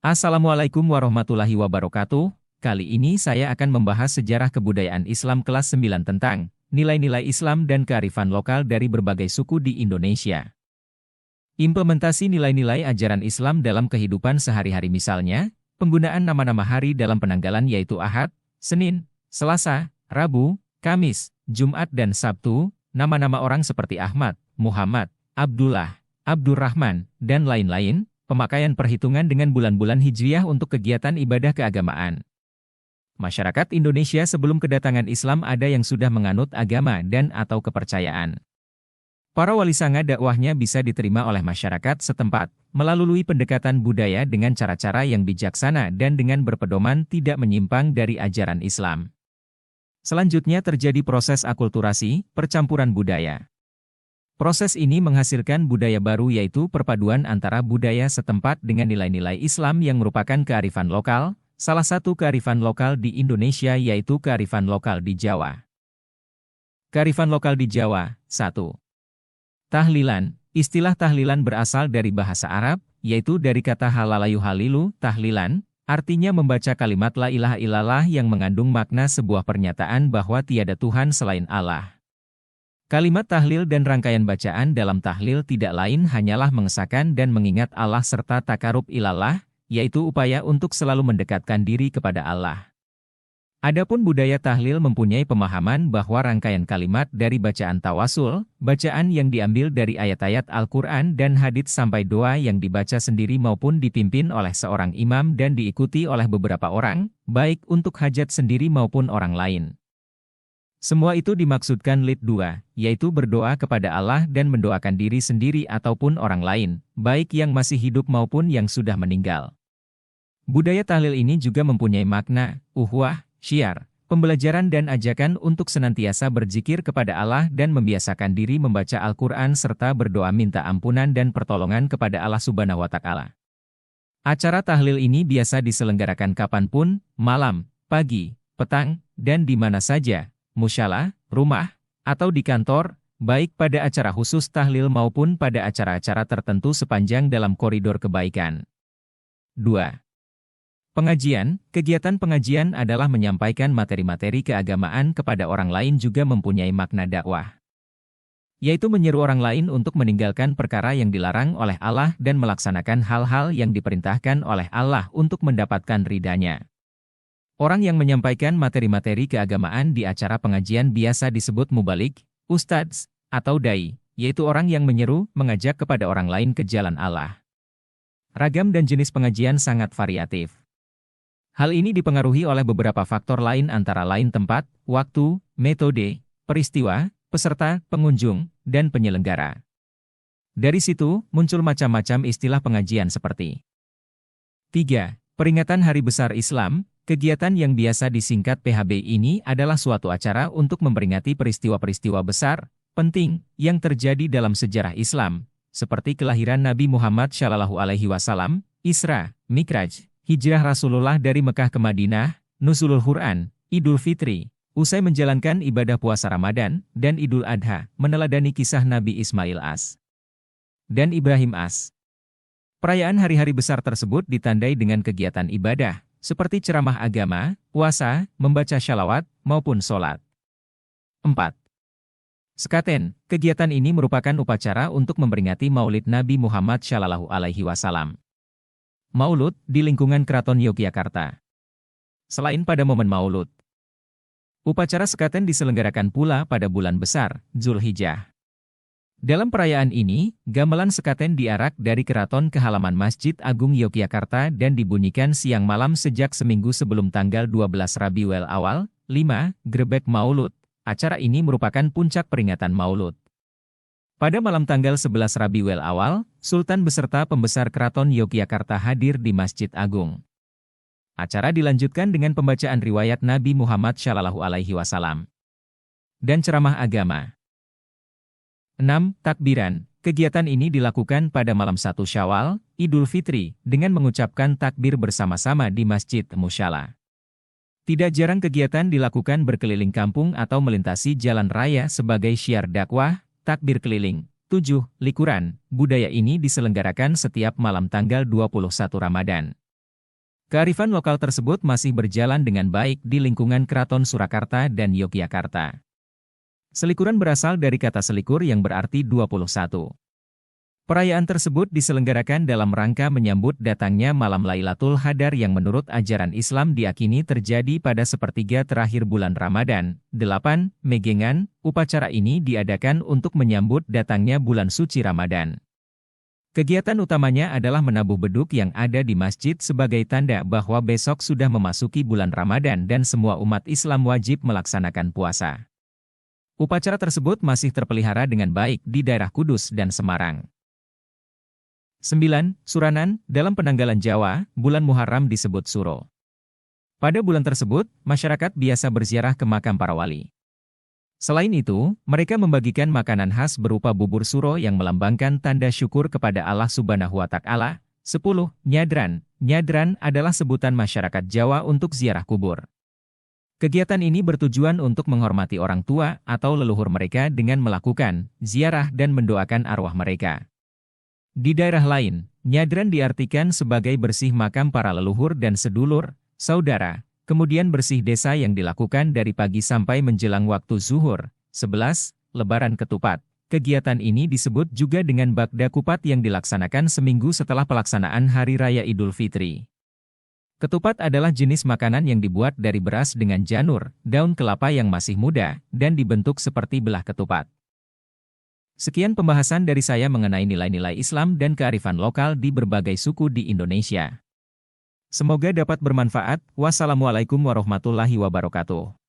Assalamualaikum warahmatullahi wabarakatuh. Kali ini saya akan membahas sejarah kebudayaan Islam kelas 9 tentang nilai-nilai Islam dan kearifan lokal dari berbagai suku di Indonesia. Implementasi nilai-nilai ajaran Islam dalam kehidupan sehari-hari, misalnya, penggunaan nama-nama hari dalam penanggalan yaitu Ahad, Senin, Selasa, Rabu, Kamis, Jumat dan Sabtu, nama-nama orang seperti Ahmad, Muhammad, Abdullah, Abdurrahman, dan lain-lain, pemakaian perhitungan dengan bulan-bulan Hijriah untuk kegiatan ibadah keagamaan. Masyarakat Indonesia sebelum kedatangan Islam ada yang sudah menganut agama dan atau kepercayaan. Para wali sanga dakwahnya bisa diterima oleh masyarakat setempat, melalui pendekatan budaya dengan cara-cara yang bijaksana dan dengan berpedoman tidak menyimpang dari ajaran Islam. Selanjutnya terjadi proses akulturasi, percampuran budaya. Proses ini menghasilkan budaya baru yaitu perpaduan antara budaya setempat dengan nilai-nilai Islam yang merupakan kearifan lokal. Salah satu kearifan lokal di Indonesia yaitu kearifan lokal di Jawa. Kearifan lokal di Jawa, 1. Tahlilan. Istilah tahlilan berasal dari bahasa Arab, yaitu dari kata halalayu halilu, tahlilan, artinya membaca kalimat la ilaha illallah yang mengandung makna sebuah pernyataan bahwa tiada Tuhan selain Allah. Kalimat tahlil dan rangkaian bacaan dalam tahlil tidak lain hanyalah mengesahkan dan mengingat Allah serta takarub ilallah, yaitu upaya untuk selalu mendekatkan diri kepada Allah. Adapun budaya tahlil mempunyai pemahaman bahwa rangkaian kalimat dari bacaan tawasul, bacaan yang diambil dari ayat-ayat Al-Quran dan hadits sampai doa yang dibaca sendiri maupun dipimpin oleh seorang imam dan diikuti oleh beberapa orang, baik untuk hajat sendiri maupun orang lain. Semua itu dimaksudkan lid 2, yaitu berdoa kepada Allah dan mendoakan diri sendiri ataupun orang lain, baik yang masih hidup maupun yang sudah meninggal. Budaya tahlil ini juga mempunyai makna, uhwah, syiar, pembelajaran dan ajakan untuk senantiasa berzikir kepada Allah dan membiasakan diri membaca Al-Quran serta berdoa minta ampunan dan pertolongan kepada Allah Subhanahu wa Ta'ala. Acara tahlil ini biasa diselenggarakan kapanpun, malam, pagi, petang, dan di mana saja, musyalah, rumah, atau di kantor, baik pada acara khusus tahlil maupun pada acara-acara tertentu sepanjang dalam koridor kebaikan. 2. Pengajian. Kegiatan pengajian adalah menyampaikan materi-materi keagamaan kepada orang lain juga mempunyai makna dakwah, yaitu menyeru orang lain untuk meninggalkan perkara yang dilarang oleh Allah dan melaksanakan hal-hal yang diperintahkan oleh Allah untuk mendapatkan ridhanya. Orang yang menyampaikan materi-materi keagamaan di acara pengajian biasa disebut mubalik, ustadz, atau dai, yaitu orang yang menyeru, mengajak kepada orang lain ke jalan Allah. Ragam dan jenis pengajian sangat variatif. Hal ini dipengaruhi oleh beberapa faktor lain antara lain tempat, waktu, metode, peristiwa, peserta, pengunjung, dan penyelenggara. Dari situ, muncul macam-macam istilah pengajian seperti 3. Peringatan Hari Besar Islam. Kegiatan yang biasa disingkat PHB ini adalah suatu acara untuk memperingati peristiwa-peristiwa besar, penting, yang terjadi dalam sejarah Islam, seperti kelahiran Nabi Muhammad SAW, Isra, Mikraj, hijrah Rasulullah dari Mekah ke Madinah, Nuzulul Quran, Idul Fitri, usai menjalankan ibadah puasa Ramadan, dan Idul Adha, meneladani kisah Nabi Ismail AS dan Ibrahim AS. Perayaan hari-hari besar tersebut ditandai dengan kegiatan ibadah, seperti ceramah agama, puasa, membaca syalawat, maupun sholat. 4. Sekaten. Kegiatan ini merupakan upacara untuk memperingati Maulid Nabi Muhammad SAW. Maulud di lingkungan Keraton Yogyakarta. Selain pada momen Maulud, upacara sekaten diselenggarakan pula pada bulan besar, Zulhijjah. Dalam perayaan ini, gamelan sekaten diarak dari keraton ke halaman Masjid Agung Yogyakarta dan dibunyikan siang malam sejak seminggu sebelum tanggal 12 Rabiul Awal, 5, Grebek Maulud. Acara ini merupakan puncak peringatan Maulud. Pada malam tanggal 11 Rabiul Awal, Sultan beserta pembesar Keraton Yogyakarta hadir di Masjid Agung. Acara dilanjutkan dengan pembacaan riwayat Nabi Muhammad SAW dan ceramah agama. 6. Takbiran. Kegiatan ini dilakukan pada malam 1 Syawal, Idul Fitri, dengan mengucapkan takbir bersama-sama di Masjid Musyala. Tidak jarang kegiatan dilakukan berkeliling kampung atau melintasi jalan raya sebagai syiar dakwah, takbir keliling. 7. Likuran. Budaya ini diselenggarakan setiap malam tanggal 21 Ramadan. Kearifan lokal tersebut masih berjalan dengan baik di lingkungan Keraton Surakarta dan Yogyakarta. Selikuran berasal dari kata selikur yang berarti 21. Perayaan tersebut diselenggarakan dalam rangka menyambut datangnya malam Lailatul Qadar yang menurut ajaran Islam diakini terjadi pada sepertiga terakhir bulan Ramadan. 8. Megengan, upacara ini diadakan untuk menyambut datangnya bulan suci Ramadan. Kegiatan utamanya adalah menabuh beduk yang ada di masjid sebagai tanda bahwa besok sudah memasuki bulan Ramadan dan semua umat Islam wajib melaksanakan puasa. Upacara tersebut masih terpelihara dengan baik di daerah Kudus dan Semarang. 9. Suranan, dalam penanggalan Jawa, bulan Muharram disebut Suro. Pada bulan tersebut, masyarakat biasa berziarah ke makam para wali. Selain itu, mereka membagikan makanan khas berupa bubur suro yang melambangkan tanda syukur kepada Allah Subhanahu wa Ta'ala. 10. Nyadran. Nyadran adalah sebutan masyarakat Jawa untuk ziarah kubur. Kegiatan ini bertujuan untuk menghormati orang tua atau leluhur mereka dengan melakukan ziarah dan mendoakan arwah mereka. Di daerah lain, nyadran diartikan sebagai bersih makam para leluhur dan sedulur, saudara. Kemudian bersih desa yang dilakukan dari pagi sampai menjelang waktu zuhur. 11. Lebaran ketupat. Kegiatan ini disebut juga dengan Bagda Kupat yang dilaksanakan seminggu setelah pelaksanaan Hari Raya Idul Fitri. Ketupat adalah jenis makanan yang dibuat dari beras dengan janur, daun kelapa yang masih muda, dan dibentuk seperti belah ketupat. Sekian pembahasan dari saya mengenai nilai-nilai Islam dan kearifan lokal di berbagai suku di Indonesia. Semoga dapat bermanfaat. Wassalamualaikum warahmatullahi wabarakatuh.